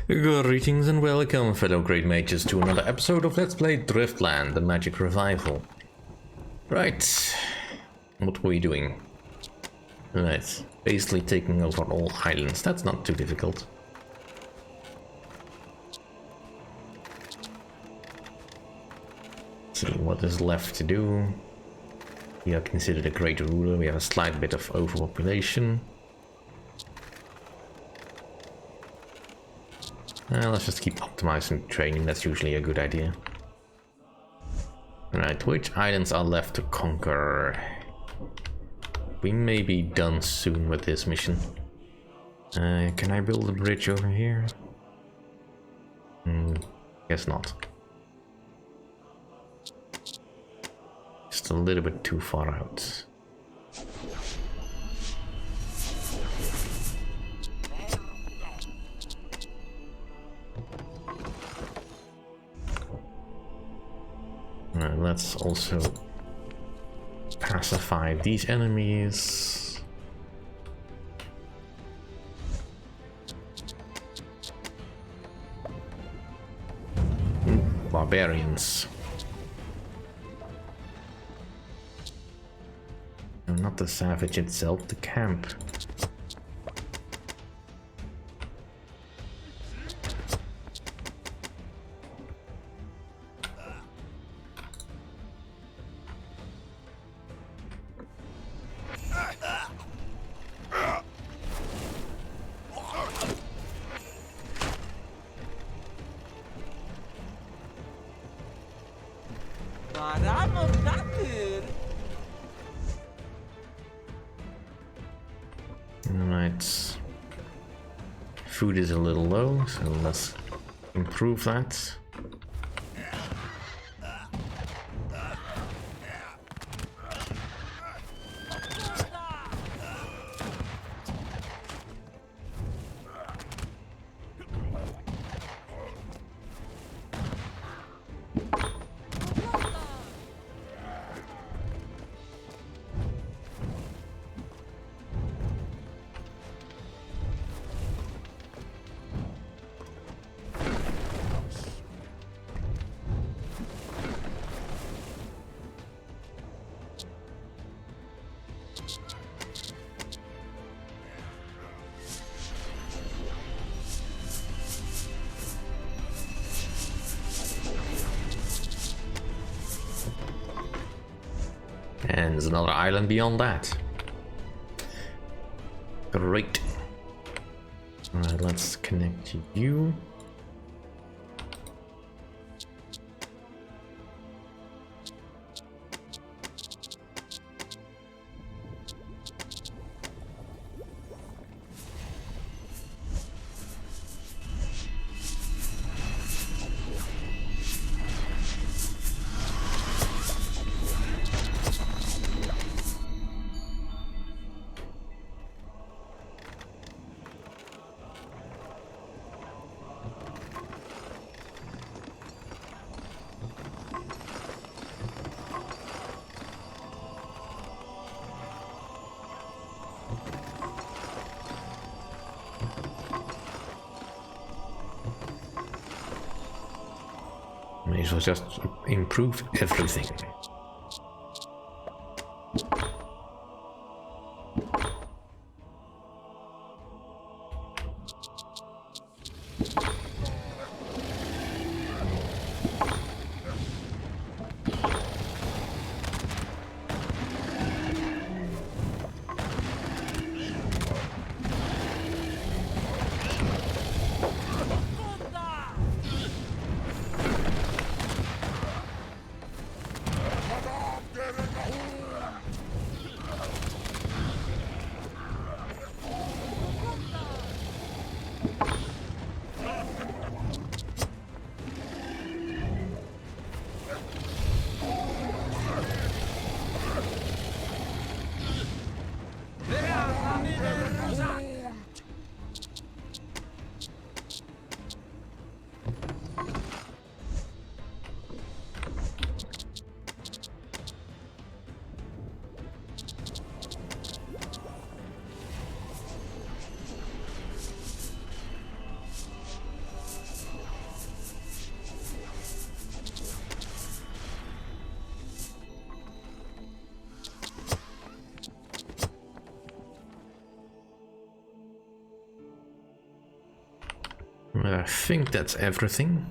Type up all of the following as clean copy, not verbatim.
Greetings and welcome, fellow great mages, to another episode of Let's Play Driftland, the Magic Revival. Right, what were we doing? Right, basically taking over all islands. That's not too difficult. Let's see what is left to do. We are considered a great ruler. We have a slight bit of overpopulation. Let's just keep optimizing training, that's usually a good idea. Alright, which islands are left to conquer? We may be done soon with this mission. Can I build a bridge over here? Guess not. Just a little bit too far out. Let's also pacify these enemies. Barbarians. And not the savage itself, the camp. Alright. Food is a little low, so let's improve that. And there's another island beyond that. Great. Alright, let's connect you. May as well just improve everything. I think that's everything.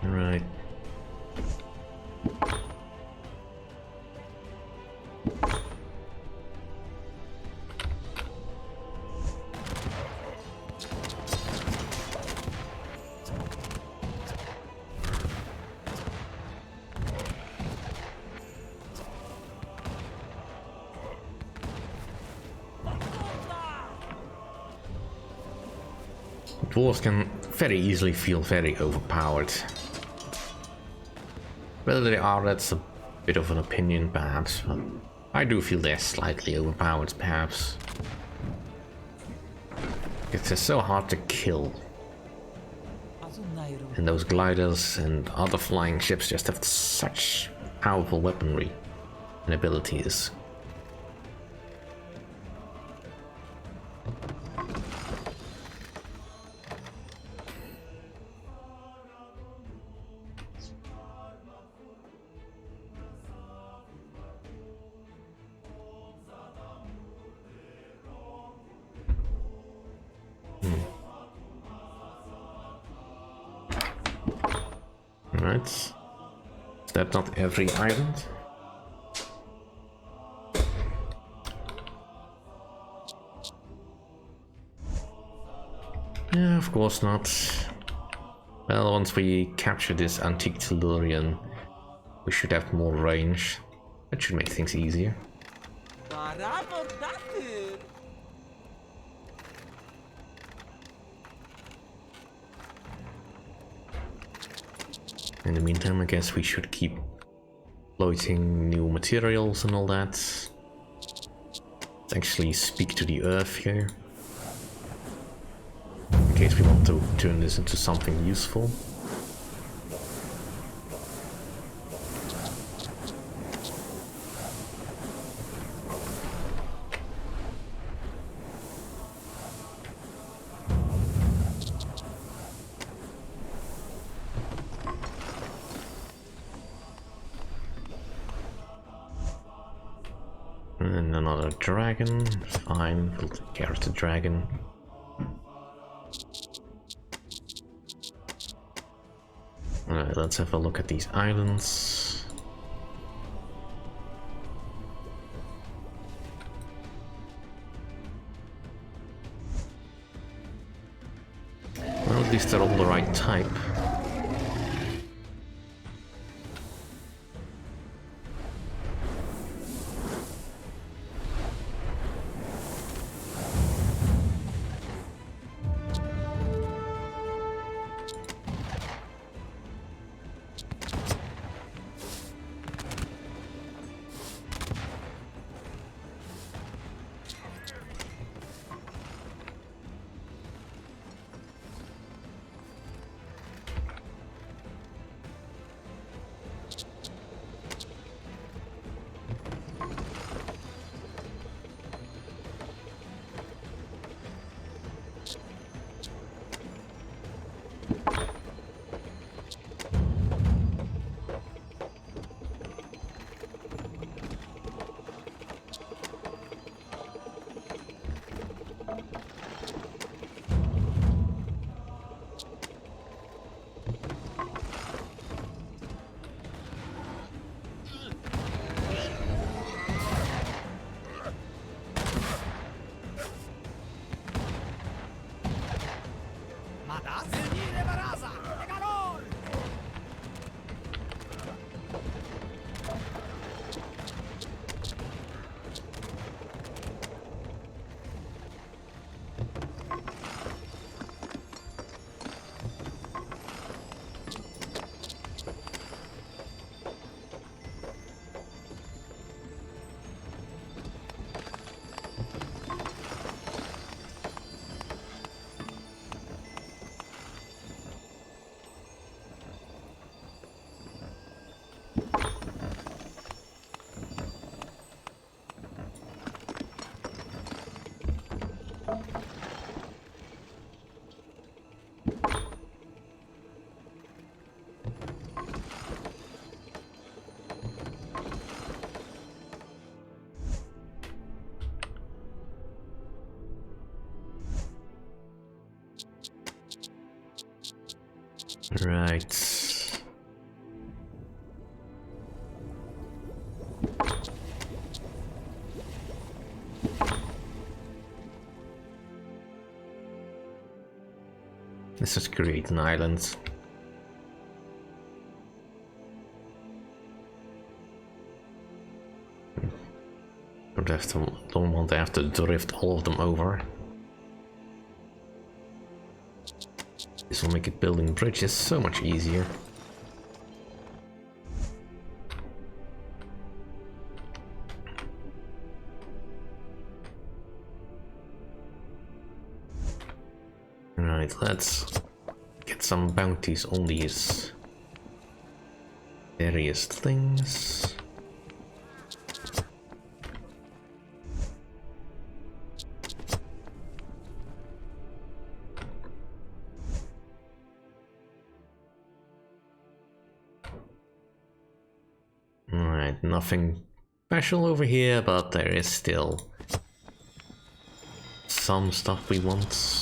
Right. Dwarves can very easily feel very overpowered. Whether they are, that's a bit of an opinion perhaps, but I do feel they're slightly overpowered perhaps. It's just so hard to kill. And those gliders and other flying ships just have such powerful weaponry and abilities. Right. Is that not every island? Yeah, of course not. Well, once we capture this antique Tellurian, we should have more range. That should make things easier. In the meantime, I guess we should keep exploiting new materials and all that. Let's actually speak to the earth here, in case we want to turn this into something useful. And another dragon, fine, we'll take care of the dragon. Alright, let's have a look at these islands. Well, at least they're all the right type. Right. Let's just create an island. Don't want to have to drift all of them over. This will make it building bridges so much easier. Right, let's get some bounties on these various things. Alright, nothing special over here, but there is still some stuff we want.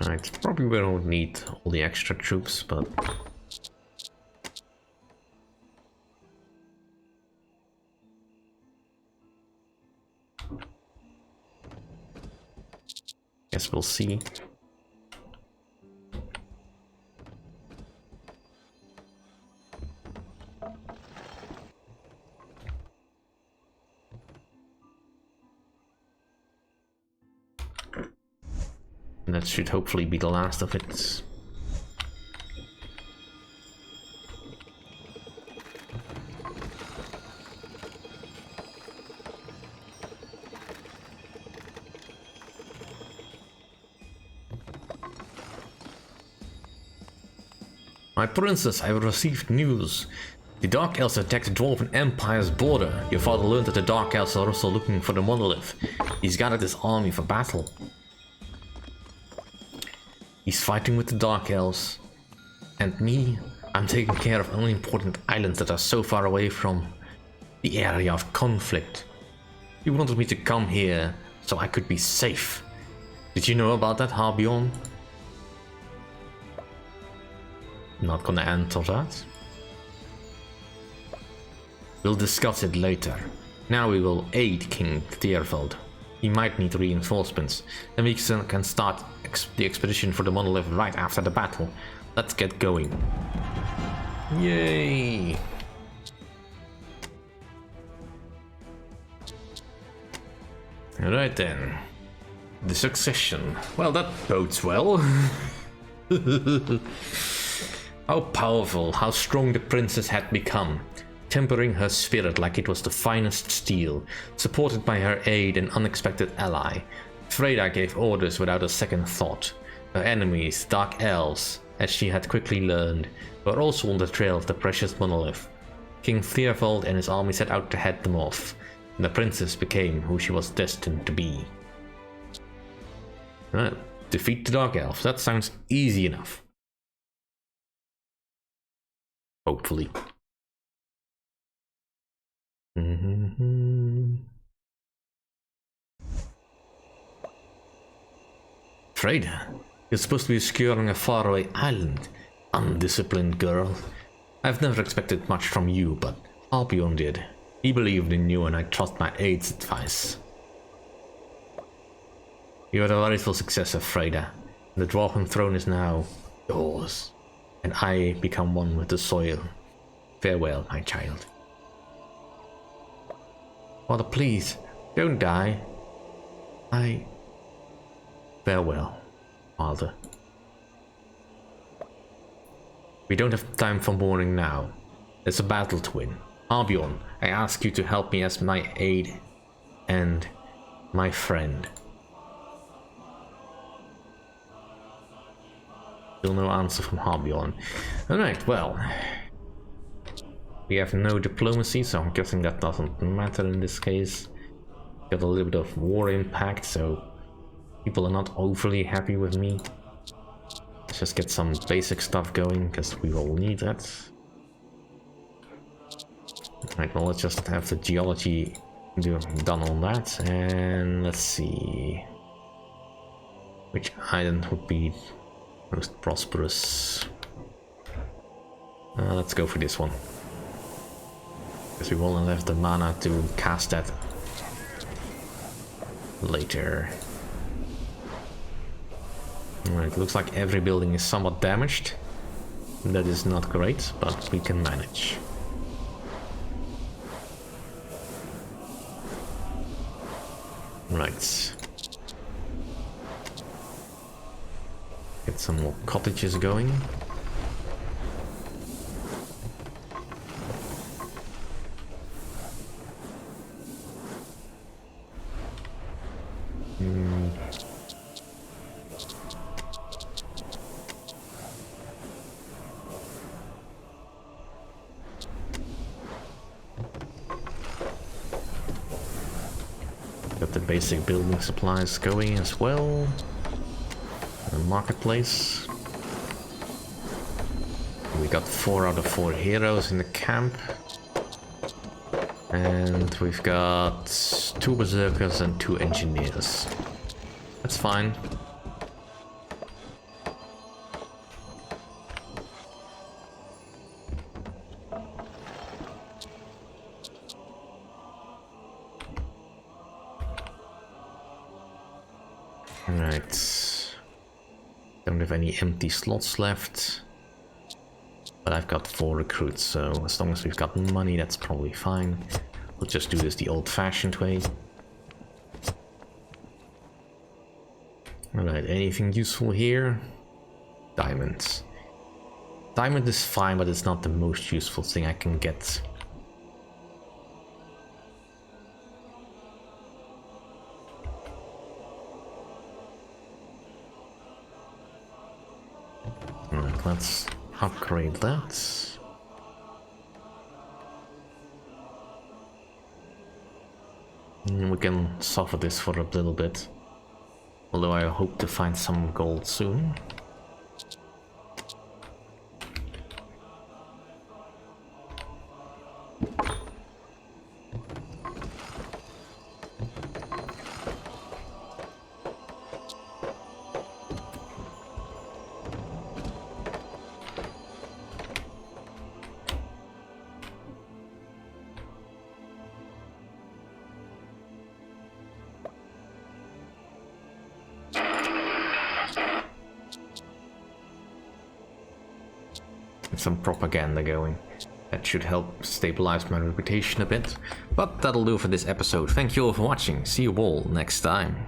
Right, probably we don't need all the extra troops, but guess we'll see. That should hopefully be the last of it. My princess, I have received news. The Dark Elves attacked the Dwarven Empire's border. Your father learned that the Dark Elves are also looking for the monolith. He's gathered his army for battle. He's fighting with the Dark Elves. And me, I'm taking care of unimportant islands that are so far away from the area of conflict. He wanted me to come here so I could be safe. Did you know about that, Harbion? Not gonna answer that. We'll discuss it later. Now we will aid King Theerfeld. He might need reinforcements. Then we can start the expedition for the monolith right after the battle. Let's get going. Yay! Alright then. The succession. Well, that bodes well. How powerful, how strong the princess had become, tempering her spirit like it was the finest steel, supported by her aid and unexpected ally. Freyda gave orders without a second thought. Her enemies, Dark Elves, as she had quickly learned, were also on the trail of the precious monolith. King Theerfeld and his army set out to head them off, and the princess became who she was destined to be. Right, defeat the Dark Elves, that sounds easy enough. Hopefully. Freyda, you're supposed to be securing a faraway island. Undisciplined girl. I've never expected much from you, but Albion did. He believed in you and I trust my aide's advice. You are the rightful successor, Freyda. The Dwarven throne is now yours, and I become one with the soil. Farewell, my child. Father, please, don't die. Farewell, Father. We don't have time for mourning now. There's a battle to win. Albion, I ask you to help me as my aide and my friend. Still no answer from Albion. Alright, well. We have no diplomacy, so I'm guessing that doesn't matter in this case. Got a little bit of war impact, so people are not overly happy with me. Let's just get some basic stuff going, because we will need that. Right, well, let's just have the geology done on that, and let's see which island would be most prosperous. Let's go for this one, because we will not have the mana to cast that later. Alright, looks like every building is somewhat damaged. That is not great, but we can manage. Right. Get some more cottages going. Got the basic building supplies going as well. The marketplace. We got 4 out of 4 heroes in the camp. And we've got 2 berserkers and 2 engineers. That's fine. Right. Don't have any empty slots left. But I've got 4 recruits, so as long as we've got money, that's probably fine. We'll just do this the old-fashioned way. Alright, anything useful here? Diamonds. Diamond is fine, but it's not the most useful thing I can get. Alright, let's upgrade that. We can suffer this for a little bit. Although I hope to find some gold soon. Some propaganda going. That should help stabilize my reputation a bit. But that'll do for this episode. Thank you all for watching. See you all next time.